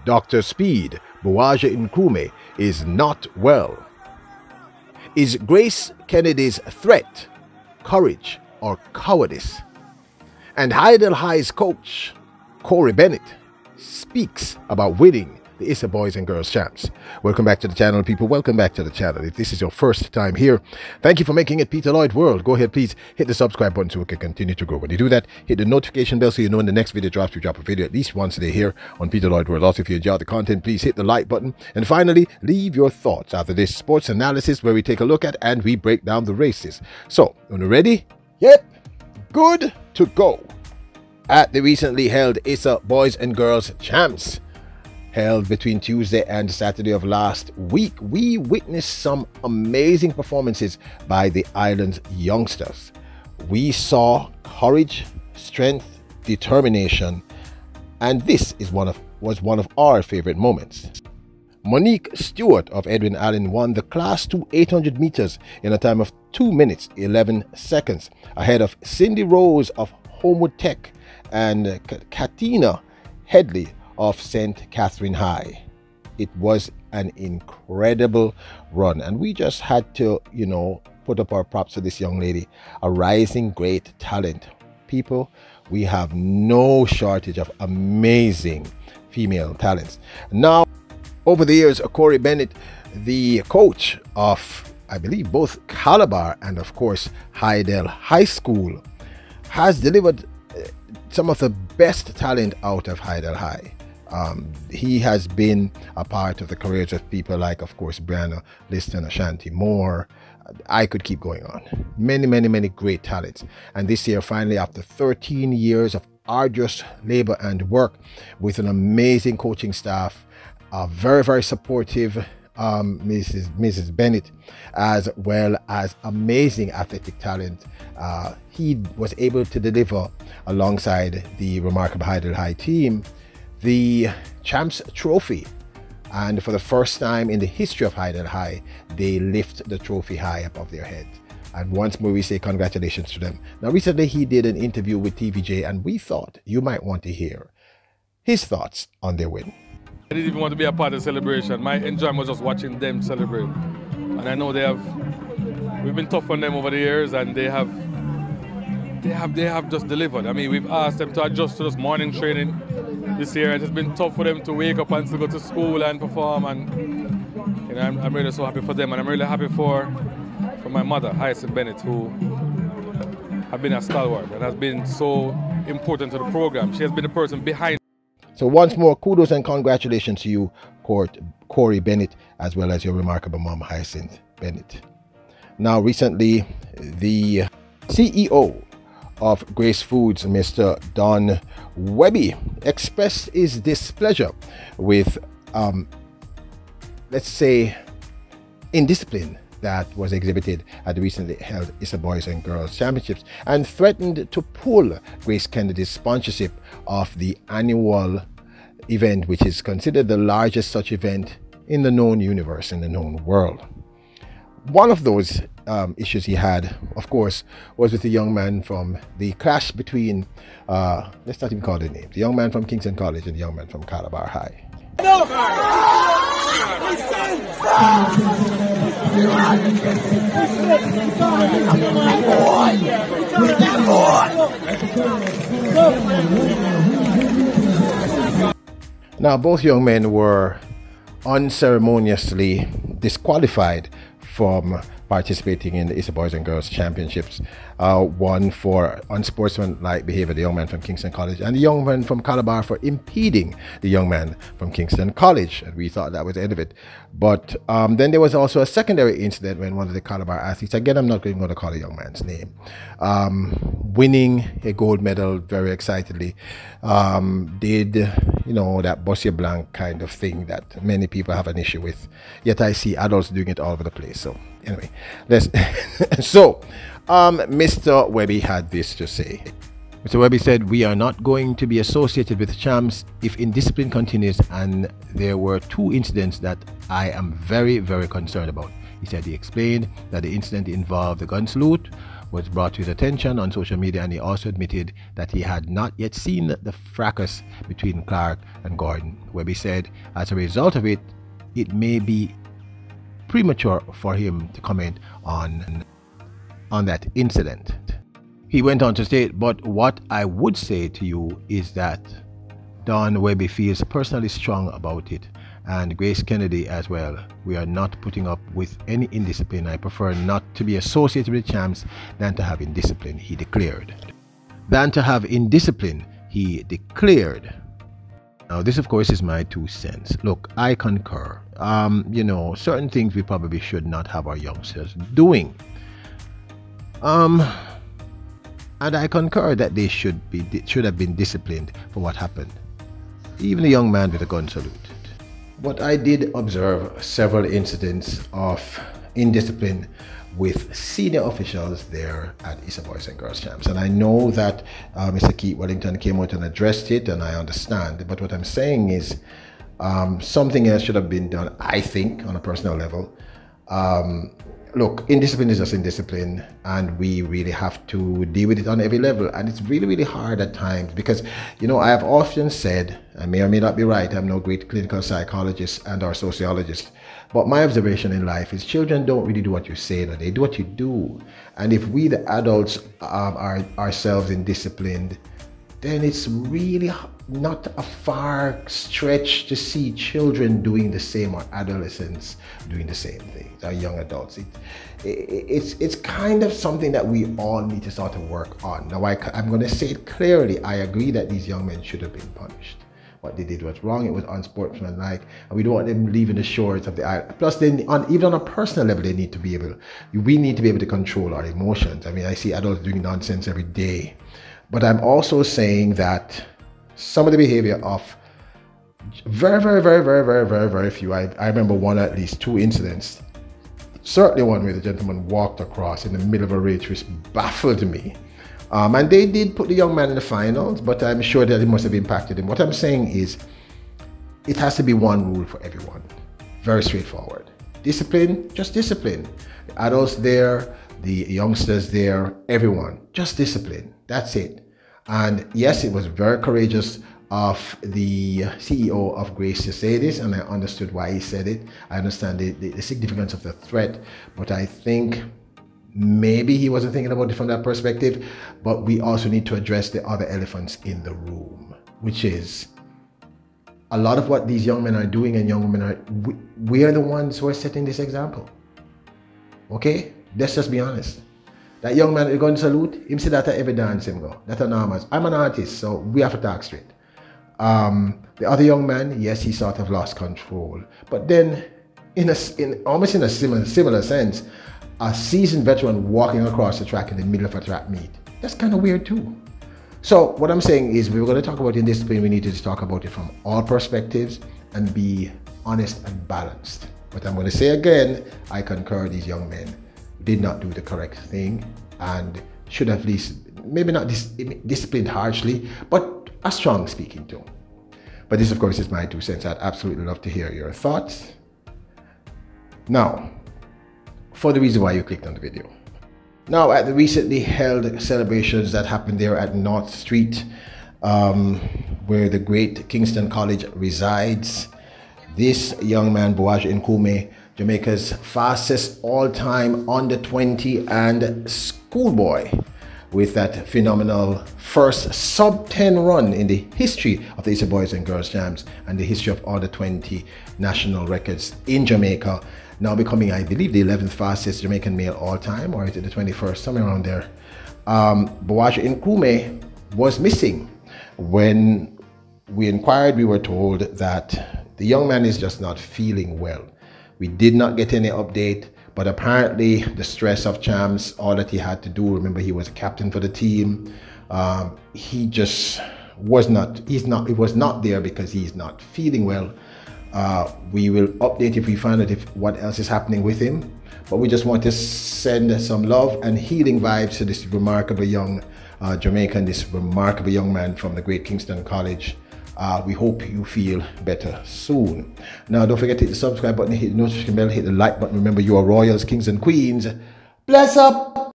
Dr. Speed, Bouwahjgie Nkrumie, is not well. Is Grace Kennedy's threat courage or cowardice? And Hydel High's coach, Bennett, speaks about winning the Issa Boys and Girls Champs. Welcome back to the channel, people. Welcome back to the channel. If this is your first time here, thank you for making it Peter Lloyd World. Go ahead, please hit the subscribe button so we can continue to grow. When you do that, hit the notification bell so you know when the next video drops. We drop a video at least once a day here on Peter Lloyd World. Also, if you enjoy the content, please hit the like button. And finally, leave your thoughts after this sports analysis where we take a look at and we break down the races. So, when you're ready? Yep, good to go. At the recently held Issa Boys and Girls Champs, held between Tuesday and Saturday of last week, we witnessed some amazing performances by the island's youngsters. We saw courage, strength, determination, and this was one of our favorite moments. Monique Stewart of Edwin Allen won the Class 2 800 meters in a time of 2 minutes 11 seconds, ahead of Cindy Rose of Homewood Tech and Katina Headley of St. Catherine High. It was an incredible run, and we just had to, put up our props to this young lady, a rising great talent. People, we have no shortage of amazing female talents. Now, over the years, Corey Bennett, the coach of, I believe, both Calabar and, of course, Hydel High School, has delivered some of the best talent out of Hydel High. He has been a part of the careers of people like, of course, Brianna Liston, Ashanti Moore. I could keep going on. Many great talents. And this year, finally, after 13 years of arduous labor and work with an amazing coaching staff, a very supportive Mrs. Bennett, as well as amazing athletic talent, he was able to deliver alongside the remarkable Hydel High team the Champs Trophy. And for the first time in the history of Hydel High, they lift the trophy high above their head. And once more, we say congratulations to them. Now, recently he did an interview with TVJ, and we thought you might want to hear his thoughts on their win. I didn't even want to be a part of the celebration. My enjoyment was just watching them celebrate. And I know we've been tough on them over the years, and they have just delivered. I mean, we've asked them to adjust to this morning training this year. It's been tough for them to wake up and to go to school and perform, and I'm really so happy for them, and I'm really happy for my mother, Hyacinth Bennett, who has been a stalwart and has been so important to the program. She has been the person behind. So once more, kudos and congratulations to you, Corey Bennett, as well as your remarkable mom, Hyacinth Bennett. Now, recently, the CEO of Grace Foods, Mr. Don Webby, expressed his displeasure with, let's say, indiscipline that was exhibited at the recently held Issa Boys and Girls Championships, and threatened to pull Grace Kennedy's sponsorship of the annual event, which is considered the largest such event in the known universe, in the known world. One of those issues he had, of course, was with the young man from the clash between, let's not even call it names, the young man from Kingston College and the young man from Calabar High. Now, both young men were unceremoniously disqualified from participating in the Issa Boys and Girls Championships. One for unsportsmanlike behavior, the young man from Kingston College, and the young man from Calabar for impeding the young man from Kingston College. And we thought that was the end of it. But then there was also a secondary incident when one of the Calabar athletes, again, I'm not going to call the young man's name, winning a gold medal very excitedly, did, that Bossier Blanc kind of thing that many people have an issue with. Yet I see adults doing it all over the place. So anyway, Mr. Webby had this to say. Mr. Webby said, "We are not going to be associated with champs if indiscipline continues, and there were 2 incidents that I am very concerned about." He said he explained that the incident involved the gun salute, was brought to his attention on social media, and he also admitted that he had not yet seen the fracas between Clark and Gordon. Webby said as a result of it, it may be premature for him to comment on that incident. He went on to state, but what I would say to you is that Don Webby feels personally strong about it, and Grace Kennedy as well. We are not putting up with any indiscipline. I prefer not to be associated with champs than to have indiscipline, he declared. Now this of course is my 2 cents. Look, I concur. Certain things we probably should not have our youngsters doing. And I concur that they should have been disciplined for what happened. Even the young man with a gun salute. But I did observe several incidents of indiscipline with senior officials there at Issa Boys and Girls Champs. And I know that Mr. Keith Wellington came out and addressed it, and I understand. But what I'm saying is something else should have been done, I think, on a personal level. Look, indiscipline is just indiscipline, and we really have to deal with it on every level. And it's really, really hard at times because, I have often said, I may or may not be right, I'm no great clinical psychologist and or sociologist, but my observation in life is children don't really do what you say, they do what you do. And if we, the adults, are ourselves indisciplined, then it's really not a far stretch to see children doing the same or adolescents doing the same thing, or young adults. It's kind of something that we all need to start to work on. Now, I'm going to say it clearly. I agree that these young men should have been punished. What they did was wrong. It was unsportsmanlike, and we don't want them leaving the shores of the island. Plus, even on a personal level, we need to be able to control our emotions. I mean, I see adults doing nonsense every day. But I'm also saying that some of the behavior of very, very, very, very, very, very, very few, I remember at least 2 incidents, certainly one where the gentleman walked across in the middle of a race, which baffled me. And they did put the young man in the finals, but I'm sure that it must have impacted him. What I'm saying is, it has to be one rule for everyone. Very straightforward. Discipline, just discipline. The adults there, the youngsters there, everyone, just discipline. That's it. And yes, it was very courageous of the CEO of Grace to say this, and I understood why he said it. I understand the significance of the threat, but I think maybe he wasn't thinking about it from that perspective. But we also need to address the other elephants in the room, which is a lot of what these young men are doing and young women are, we are the ones who are setting this example. Okay? Let's just be honest. That young man going to salute, him say that at every dance him go. That's enormous. I'm an artist, so we have to talk straight. The other young man, yes, he sort of lost control. But then, almost in a similar sense, a seasoned veteran walking across the track in the middle of a track meet, that's kind of weird too. So what I'm saying is, we were going to talk about indiscipline, we need to just talk about it from all perspectives and be honest and balanced. But I'm going to say again, I concur these young men did not do the correct thing and should have at least, maybe not disciplined harshly, but a strong speaking to. But this, of course, is my 2 cents. I'd absolutely love to hear your thoughts. Now, for the reason why you clicked on the video. Now, at the recently held celebrations that happened there at North Street, where the great Kingston College resides, this young man, Bouwahjgie Nkrumie, Jamaica's fastest all-time under 20 and schoolboy, with that phenomenal first sub-10 run in the history of the Issa Boys and Girls Champs and the history of under 20 national records in Jamaica, now becoming, I believe, the 11th fastest Jamaican male all-time, or is it the 21st, somewhere around there. Bouwahjgie Nkrumie was missing. When we inquired, we were told that the young man is just not feeling well. We did not get any update, but apparently the stress of champs, all that he had to do, remember he was a captain for the team, he just was not there because he's not feeling well. We will update if we find out what else is happening with him, but we just want to send some love and healing vibes to this remarkable young Jamaican, this remarkable young man from the great Kingston College. We hope you feel better soon. Now, don't forget to hit the subscribe button, hit the notification bell, hit the like button. Remember, you are royals, kings and queens. Bless up!